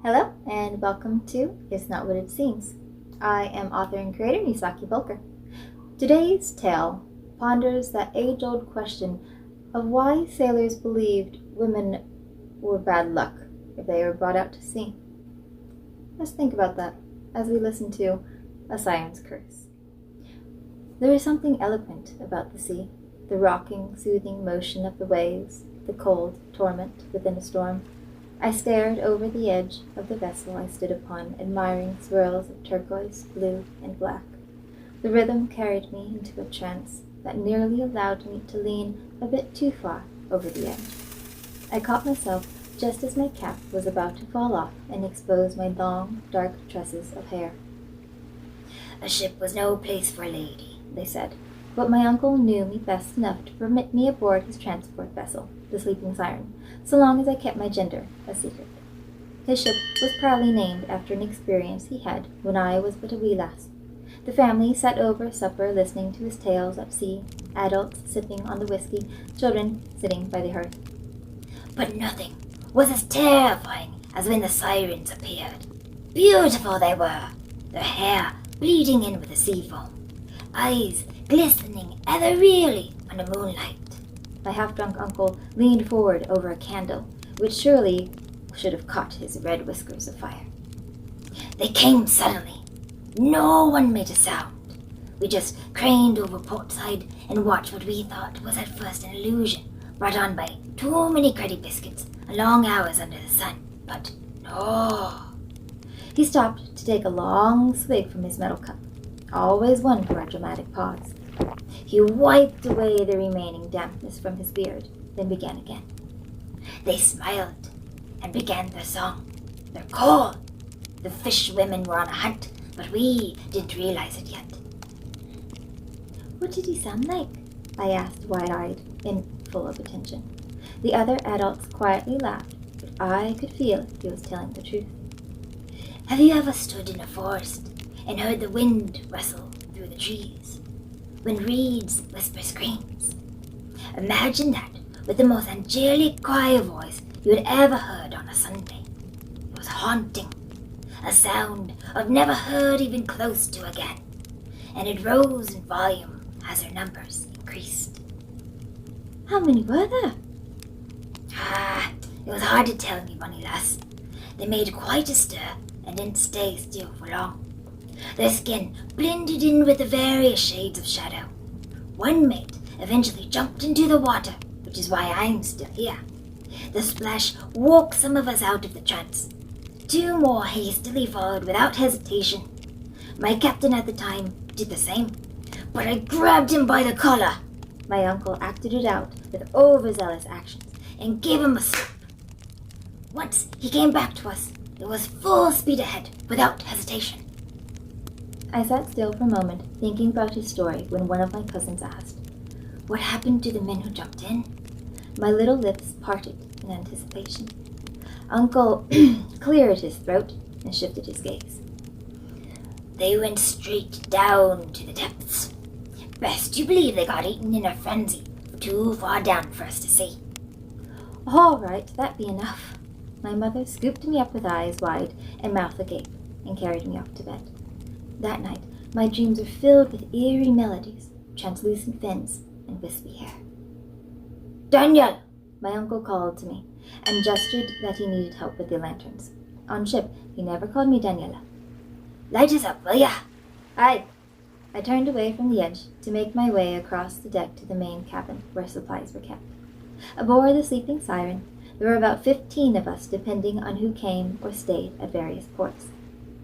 Hello, and welcome to It's Not What It Seems. I am author and creator Isaki Voelker. Today's tale ponders that age-old question of why sailors believed women were bad luck if they were brought out to sea. Let's think about that as we listen to A Siren's Curse. There is something eloquent about the sea, the rocking, soothing motion of the waves, the cold torment within a storm. I stared over the edge of the vessel I stood upon, admiring swirls of turquoise, blue, and black. The rhythm carried me into a trance that nearly allowed me to lean a bit too far over the edge. I caught myself just as my cap was about to fall off and expose my long, dark tresses of hair. A ship was no place for a lady, they said, but my uncle knew me best enough to permit me aboard his transport vessel, the Sleeping Siren, so long as I kept my gender a secret. His ship was proudly named after an experience he had when I was but a wee lass. The family sat over supper listening to his tales at sea, adults sipping on the whiskey, children sitting by the hearth. But nothing was as terrifying as when the sirens appeared. Beautiful they were, their hair bleeding in with the sea foam, eyes glistening ethereally on the moonlight. My half-drunk uncle leaned forward over a candle, which surely should have caught his red whiskers of fire. They came suddenly. No one made a sound. We just craned over portside and watched what we thought was at first an illusion brought on by too many cruddy biscuits and long hours under the sun. But no. He stopped to take a long swig from his metal cup, always one for a dramatic pause. He wiped away the remaining dampness from his beard, then began again. They smiled and began their song, their call. The fish women were on a hunt, but we didn't realize it yet. What did he sound like? I asked, wide-eyed and full of attention. The other adults quietly laughed, but I could feel he was telling the truth. Have you ever stood in a forest and heard the wind rustle through the trees? When reeds whisper screams. Imagine that with the most angelic choir voice you had ever heard on a Sunday. It was haunting, a sound I've never heard even close to again, and it rose in volume as their numbers increased. How many were there? It was hard to tell me, bunny lass. They made quite a stir and didn't stay still for long. Their skin blended in with the various shades of shadow. One mate eventually jumped into the water, which is why I'm still here. The splash woke some of us out of the trance. Two more hastily followed without hesitation. My captain at the time did the same, but I grabbed him by the collar. My uncle acted it out with overzealous actions and gave him a slip. Once he came back to us, it was full speed ahead without hesitation. I sat still for a moment, thinking about his story, when one of my cousins asked, "What happened to the men who jumped in?" My little lips parted in anticipation. Uncle cleared his throat and shifted his gaze. They went straight down to the depths. Best you believe they got eaten in a frenzy, too far down for us to see. All right, that be enough. My mother scooped me up with eyes wide and mouth agape and carried me off to bed. That night, my dreams were filled with eerie melodies, translucent fins, and wispy hair. "Daniel!" my uncle called to me, and gestured that he needed help with the lanterns. On ship, he never called me Daniela. "Light us up, will ya?" "Aye." I turned away from the edge to make my way across the deck to the main cabin, where supplies were kept. Aboard the Sleeping Siren, there were about 15 of us, depending on who came or stayed at various ports.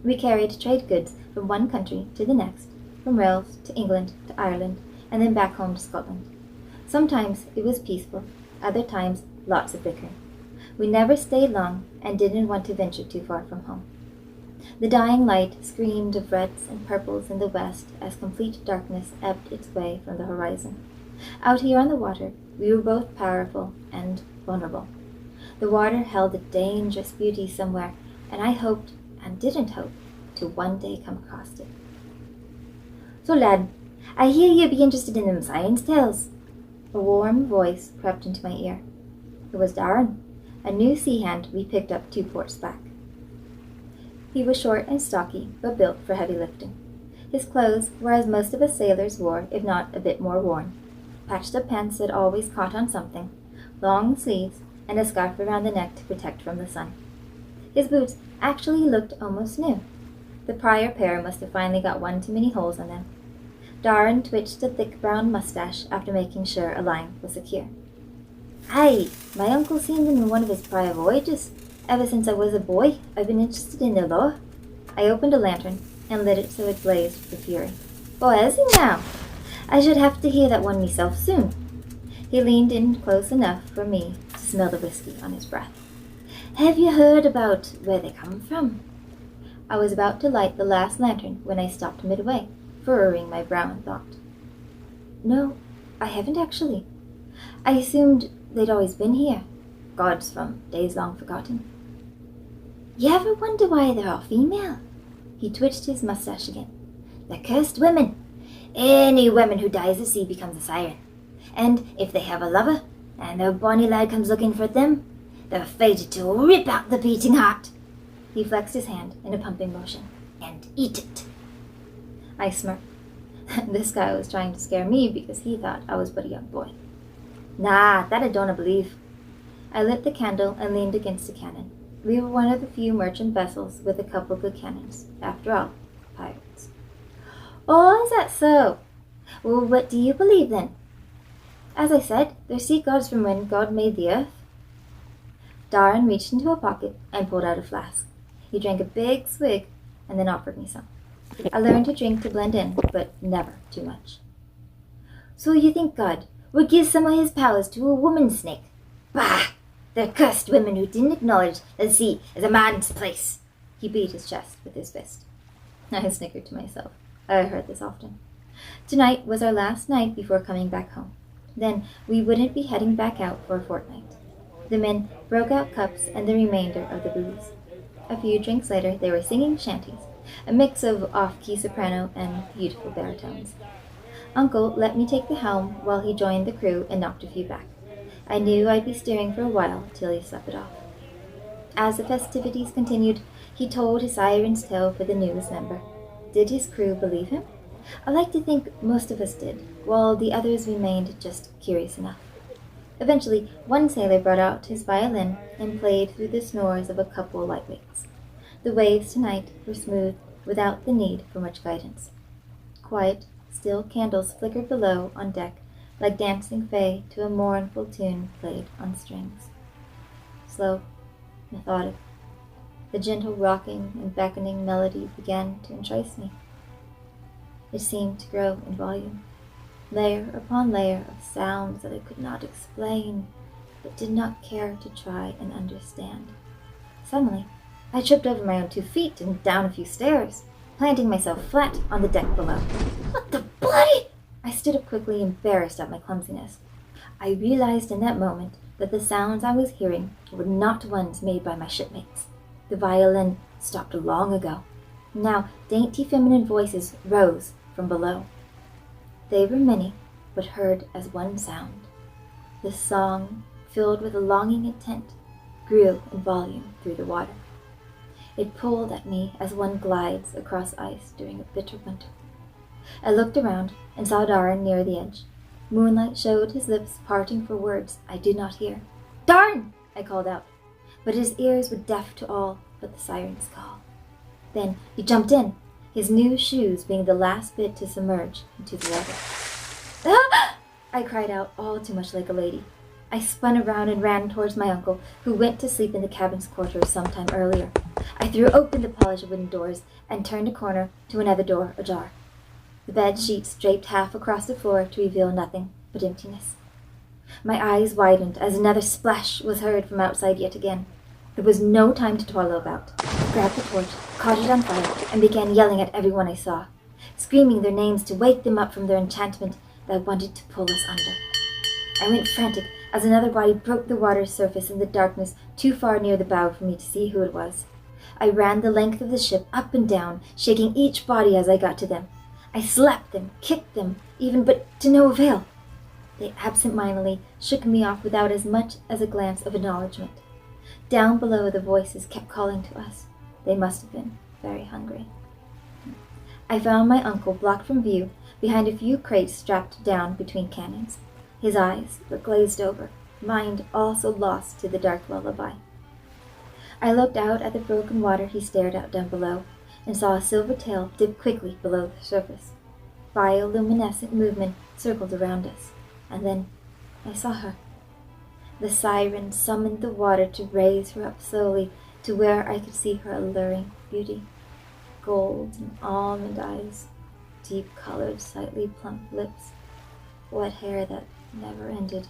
We carried trade goods from one country to the next, from Wales to England to Ireland, and then back home to Scotland. Sometimes it was peaceful, other times lots of bickering. We never stayed long and didn't want to venture too far from home. The dying light screamed of reds and purples in the west as complete darkness ebbed its way from the horizon. Out here on the water, we were both powerful and vulnerable. The water held a dangerous beauty somewhere, and I hoped and didn't hope to one day come across it. "So, lad, I hear you be interested in them science tales." A warm voice crept into my ear. It was Darren, a new sea hand we picked up 2 ports back. He was short and stocky, but built for heavy lifting. His clothes were as most of us sailors wore, if not a bit more worn. Patched-up pants that always caught on something, long sleeves, and a scarf around the neck to protect from the sun. His boots actually looked almost new. The prior pair must have finally got one too many holes in them. Darren twitched a thick brown mustache after making sure a line was secure. "Aye, my uncle seen them in one of his prior voyages. Ever since I was a boy, I've been interested in their lore." I opened a lantern and lit it so it blazed with fury. "Oh, has he now? I should have to hear that one myself soon." He leaned in close enough for me to smell the whiskey on his breath. "Have you heard about where they come from?" I was about to light the last lantern when I stopped midway, furrowing my brow in thought. "No, I haven't actually. I assumed they'd always been here. Gods from days long forgotten." "You ever wonder why they're all female?" He twitched his mustache again. "They're cursed women. Any woman who dies at sea becomes a siren. And if they have a lover, and their bonny lad comes looking for them, they're fated to rip out the beating heart." He flexed his hand in a pumping motion. "And eat it." I smirked. This guy was trying to scare me because he thought I was but a young boy. "Nah, that I don't believe." I lit the candle and leaned against a cannon. We were one of the few merchant vessels with a couple good cannons. After all, pirates. "Oh, is that so? Well, what do you believe then?" "As I said, they're sea gods from when God made the earth." Darren reached into a pocket and pulled out a flask. He drank a big swig and then offered me some. I learned to drink to blend in, but never too much. "So you think God would give some of his powers to a woman snake? Bah! They're cursed women who didn't acknowledge the sea as a man's place." He beat his chest with his fist. I snickered to myself. I heard this often. Tonight was our last night before coming back home. Then we wouldn't be heading back out for a fortnight. The men broke out cups and the remainder of the booze. A few drinks later, they were singing shanties, a mix of off-key soprano and beautiful baritones. Uncle let me take the helm while he joined the crew and knocked a few back. I knew I'd be steering for a while till he slept it off. As the festivities continued, he told his siren's tale for the newest member. Did his crew believe him? I like to think most of us did, while the others remained just curious enough. Eventually, one sailor brought out his violin and played through the snores of a couple lightweights. The waves tonight were smooth, without the need for much guidance. Quiet, still candles flickered below on deck, like dancing fae to a mournful tune played on strings. Slow, methodic, the gentle rocking and beckoning melody began to entice me. It seemed to grow in volume, layer upon layer of sounds that I could not explain, but did not care to try and understand. Suddenly, I tripped over my own 2 feet and down a few stairs, planting myself flat on the deck below. "What the bloody—" I stood up quickly, embarrassed at my clumsiness. I realized in that moment that the sounds I was hearing were not ones made by my shipmates. The violin stopped long ago. Now dainty feminine voices rose from below. They were many, but heard as one sound. The song, filled with a longing intent, grew in volume through the water. It pulled at me as one glides across ice during a bitter winter. I looked around and saw Darren near the edge. Moonlight showed his lips parting for words I did not hear. "Darren!" I called out, but his ears were deaf to all but the siren's call. Then he jumped in, his new shoes being the last bit to submerge into the water. "Ah!" I cried out, all too much like a lady. I spun around and ran towards my uncle, who went to sleep in the cabin's quarters some time earlier. I threw open the polished wooden doors and turned a corner to another door ajar. The bed sheets draped half across the floor to reveal nothing but emptiness. My eyes widened as another splash was heard from outside yet again. There was no time to dawdle about. I grabbed the torch, caught it on fire, and began yelling at everyone I saw, screaming their names to wake them up from their enchantment that wanted to pull us under. I went frantic as another body broke the water's surface in the darkness too far near the bow for me to see who it was. I ran the length of the ship up and down, shaking each body as I got to them. I slapped them, kicked them, even, but to no avail. They absent-mindedly shook me off without as much as a glance of acknowledgement. Down below, the voices kept calling to us. They must have been very hungry. I found my uncle blocked from view behind a few crates strapped down between cannons. His eyes were glazed over, mind also lost to the dark lullaby. I looked out at the broken water he stared at down below, and saw a silver tail dip quickly below the surface. Bioluminescent movement circled around us, and then I saw her. The siren summoned the water to raise her up slowly to where I could see her alluring beauty. Gold and almond eyes, deep-colored, slightly plump lips, wet hair that never ended,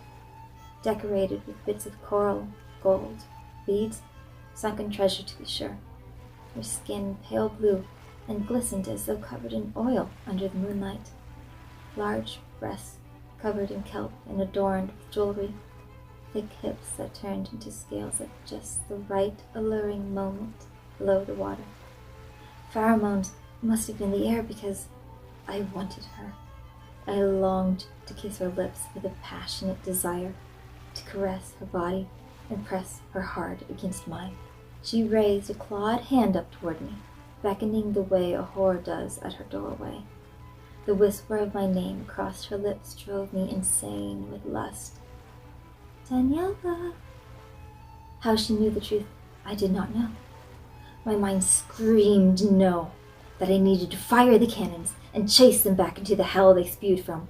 decorated with bits of coral, gold, beads, sunken treasure to be sure. Her skin pale blue and glistened as though covered in oil under the moonlight. Large breasts covered in kelp and adorned with jewelry, thick hips that turned into scales at just the right alluring moment below the water. Pheromones must have been in the air because I wanted her. I longed to kiss her lips with a passionate desire, to caress her body and press her hard against mine. She raised a clawed hand up toward me, beckoning the way a whore does at her doorway. The whisper of my name across her lips drove me insane with lust. Daniela! How she knew the truth, I did not know. My mind screamed no, that I needed to fire the cannons and chase them back into the hell they spewed from.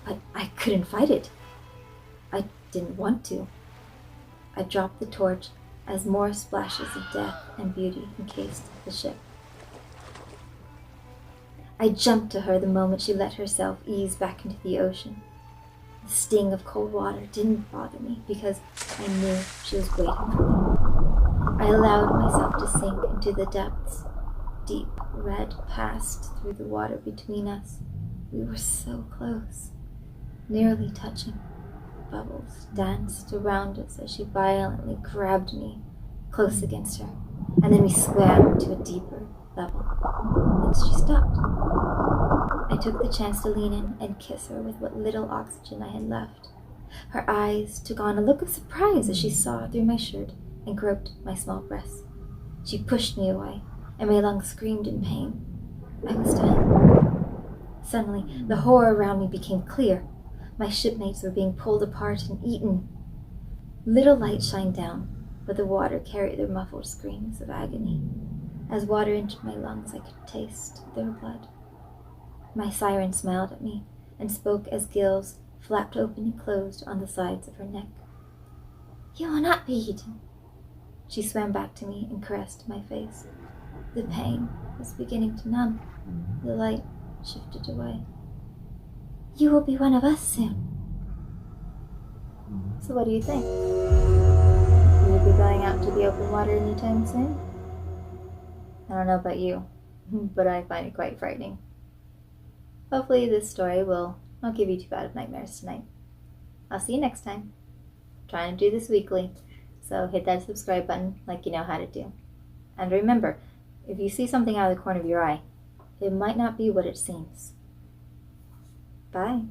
But I couldn't fight it. I didn't want to. I dropped the torch as more splashes of death and beauty encased the ship. I jumped to her the moment she let herself ease back into the ocean. The sting of cold water didn't bother me because I knew she was waiting for me. I allowed myself to sink into the depths. Deep red passed through the water between us. We were so close, nearly touching. Bubbles danced around us as she violently grabbed me close against her, and then we swam to a deeper level. Then she stopped. I took the chance to lean in and kiss her with what little oxygen I had left. Her eyes took on a look of surprise as she saw through my shirt and groped my small breasts. She pushed me away, and my lungs screamed in pain. I was dying. Suddenly, the horror around me became clear. My shipmates were being pulled apart and eaten. Little light shined down, but the water carried their muffled screams of agony. As water entered my lungs, I could taste their blood. My siren smiled at me and spoke as gills flapped open and closed on the sides of her neck. "You will not be eaten." She swam back to me and caressed my face. The pain was beginning to numb. The light shifted away. "You will be one of us soon." So what do you think? Will you be going out to the open water anytime soon? I don't know about you, but I find it quite frightening. Hopefully this story will not give you too bad of nightmares tonight. I'll see you next time. I'm trying to do this weekly, so hit that subscribe button like you know how to do. And remember, if you see something out of the corner of your eye, it might not be what it seems. Bye.